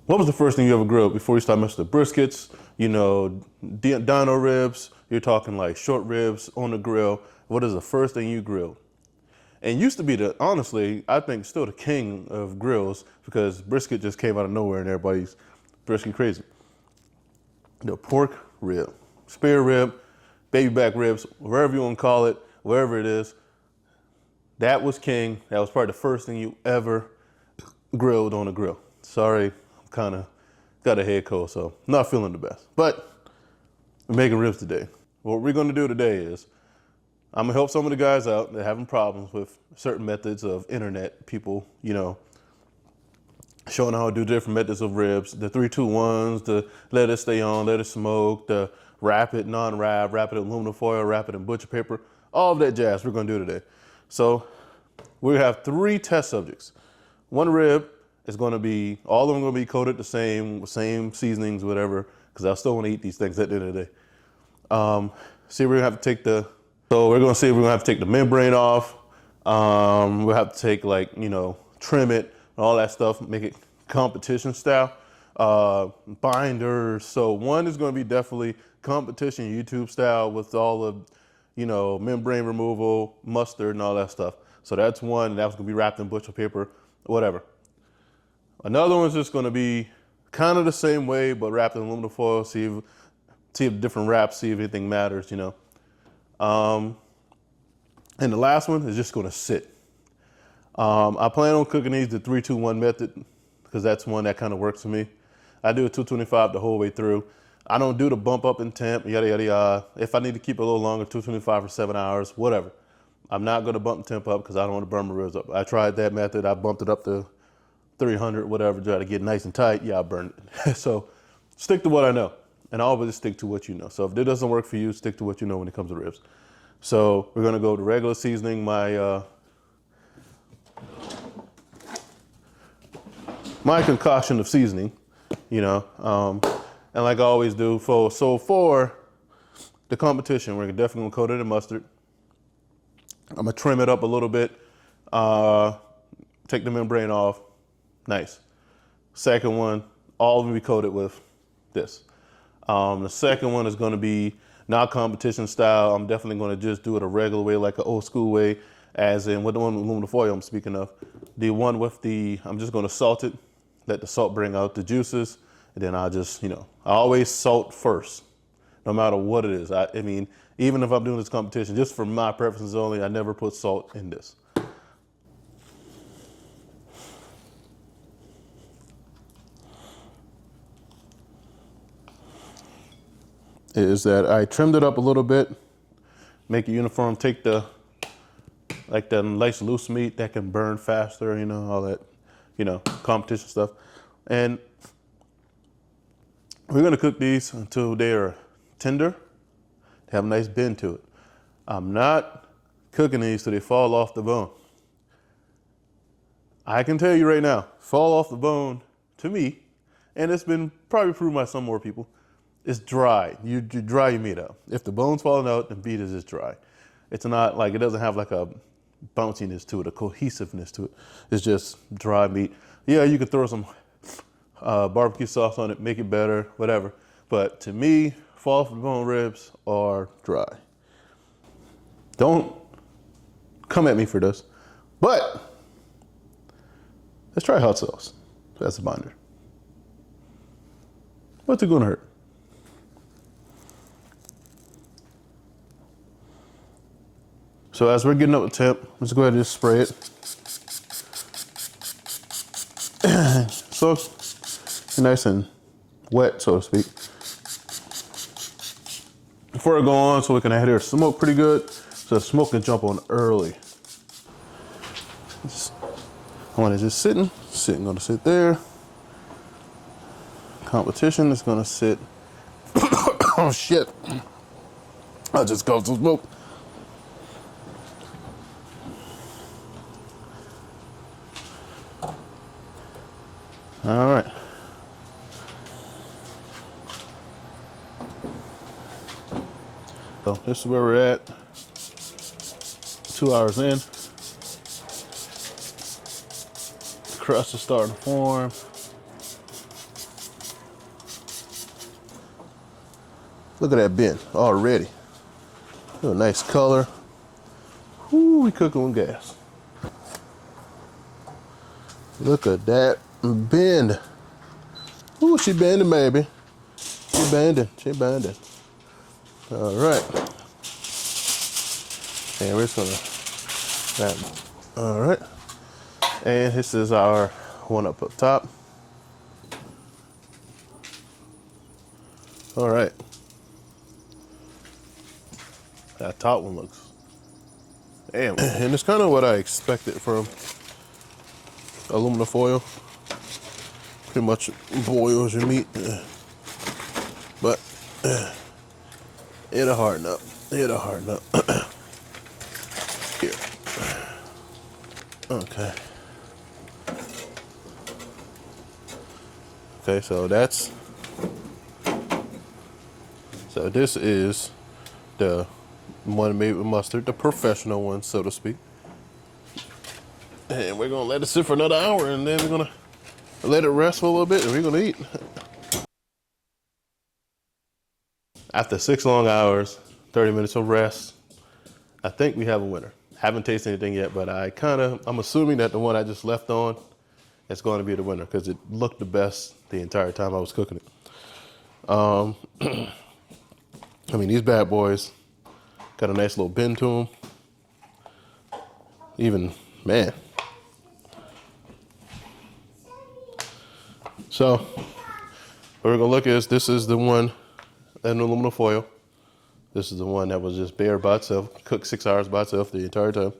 What was the first thing you ever grilled before you started messing with briskets? You know, dino ribs. You're talking like short ribs on the grill. What is the first thing you grilled? And used to be the, honestly, I think still the king of grills because brisket just came out of nowhere and everybody's brisket crazy. The pork rib, spare rib, baby back ribs, wherever you want to call it, wherever it is, that was king. That was probably the first thing you ever grilled on a grill. Sorry, I'm kind of got a head cold, so not feeling the best. But we're making ribs today. What we're gonna do today is I'm gonna help some of the guys out that are having problems with certain methods of internet people, you know, showing how to do different methods of ribs, the 3-2-1s, the let it stay on, let it smoke, the wrap it, non-wrap, wrap it in aluminum foil, wrap it in butcher paper, all of that jazz we're gonna do today. So we have 3 test subjects. One rib is gonna be, all of them gonna be coated the same seasonings, whatever, because I still wanna eat these things at the end of the day. See, we're gonna have to take we're gonna see if we're gonna have to take the membrane off. We'll have to take trim it, and all that stuff, make it competition style. Binders. So one is gonna be definitely competition YouTube style with all of, membrane removal, mustard and all that stuff. So that's one, that's gonna be wrapped in butcher paper, whatever. Another one's just gonna be kind of the same way, but wrapped in aluminum foil, see if different wraps, see if anything matters, And the last one is just gonna sit. I plan on cooking these the 3-2-1 method because that's one that kind of works for me. I do a 225 the whole way through. I don't do the bump up in temp, yada, yada, yada. If I need to keep it a little longer, 225 for 7 hours, whatever. I'm not gonna bump the temp up because I don't want to burn my ribs up. I tried that method. I bumped it up to 300, whatever, try to get nice and tight. Yeah, I burned it. So stick to what I know. And always stick to what you know. So if it doesn't work for you, stick to what you know when it comes to ribs. So we're gonna go to regular seasoning, my concoction of seasoning, and like I always do, for the competition, we're definitely gonna coat it in mustard. I'm gonna trim it up a little bit, take the membrane off, nice. Second one, all of them be coated with this. The second one is gonna be not competition style. I'm definitely gonna just do it a regular way, like an old school way, as in with the one with aluminum foil I'm speaking of. The one with I'm just gonna salt it, let the salt bring out the juices, and then I'll just, I always salt first, no matter what it is. I mean, even if I'm doing this competition, just for my preferences only, I never put salt in this. Is that I trimmed it up a little bit, make it uniform, take the nice loose meat that can burn faster, all that, competition stuff. And we're gonna cook these until they are tender, have a nice bend to it. I'm not cooking these till they fall off the bone. I can tell you right now, fall off the bone, to me, and it's been probably proved by some more people, it's dry. You dry your meat out. If the bone's falling out, the meat is just dry. It's not like, it doesn't have like a bounciness to it, a cohesiveness to it. It's just dry meat. Yeah, you could throw some barbecue sauce on it, make it better, whatever. But to me, fall off the bone ribs are dry. Don't come at me for this, but let's try hot sauce as a binder. What's it gonna hurt? So as we're getting up the temp, let's go ahead and just spray it. So it's nice and wet, so to speak. Before I go on, so we can adhere smoke pretty good, so the smoke can jump on early. I want it just sitting, gonna sit there. Competition is gonna sit. Oh shit! I just got some smoke. All right. So this is where we're at. 2 hours in. Crust is starting to form. Look at that bin already. Oh, nice color. Ooh, we cooking on gas. Look at that bend. Ooh, she bending, baby. She bending. She bending. All right. And we're just gonna. All right. And this is our one up top. All right. That top one looks. Damn. And it's kind of what I expected from aluminum foil. Pretty much boils your meat. But it'll harden up. It'll harden up. Here. Okay. Okay, so that's. So this is the one made with mustard, the professional one, so to speak. And we're gonna let it sit for another hour, and then we're gonna let it rest for a little bit, and we're gonna eat. After 6 long hours, 30 minutes of rest, I think we have a winner. Haven't tasted anything yet, but I'm assuming that the one I just left on is going to be the winner because it looked the best the entire time I was cooking it. I mean, these bad boys got a nice little bend to them. Even, man. So, what we're gonna look at this is the one in aluminum foil. This is the one that was just bare by itself, cooked 6 hours by itself the entire time.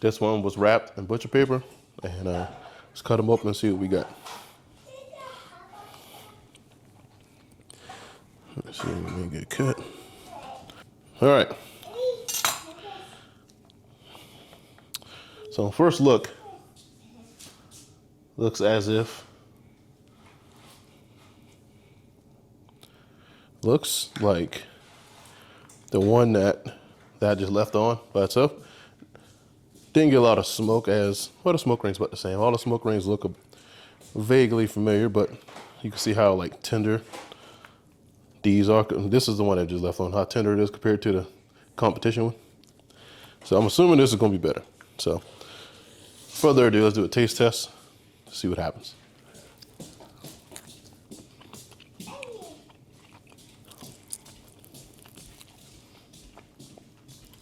This one was wrapped in butcher paper, and let's cut them open and see what we got. Let's see if we can get cut. All right. So first look, looks as if, looks like the one that I just left on by itself. Didn't get a lot of smoke as, well, the smoke rings about the same. All the smoke rings look vaguely familiar, but you can see how like tender these are. This is the one I just left on, how tender it is compared to the competition one. So I'm assuming this is gonna be better. So further ado, let's do a taste test, see what happens.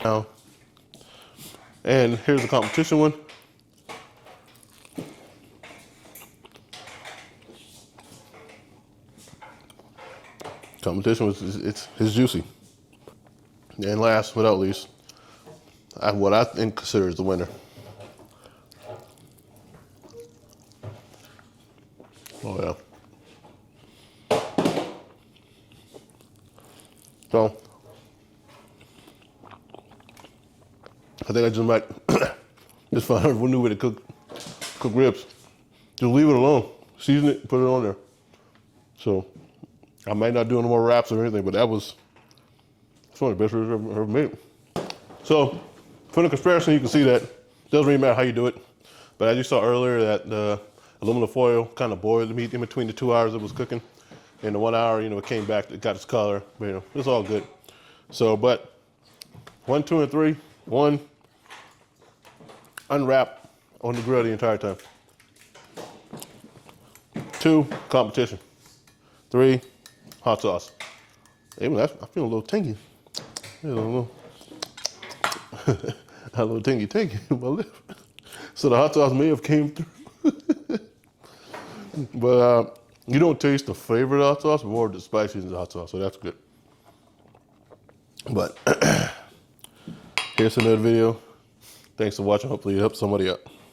Now, and here's the competition one. Competition was it's juicy. And last but not least, what I think consider is the winner. Oh yeah. So I think I just might just find out a new way to cook ribs. Just leave it alone. Season it, put it on there. So I might not do any more wraps or anything, but it's one of the best ribs I've ever made. So from the comparison, you can see that it doesn't really matter how you do it. But as you saw earlier, that the aluminum foil kind of boiled the meat in between the 2 hours it was cooking. In the 1 hour, it came back, it got its color, but, it's all good. So, but 1, 2, and 3, 1, unwrap on the grill the entire time. 2, competition. 3, hot sauce. Even I feel a little tingy. A little tingy in my lip. So the hot sauce may have came through. But you don't taste the flavor of the hot sauce, but more of the spiciness of the hot sauce, so that's good. But here's another video. Thanks for watching. Hopefully it helps somebody out.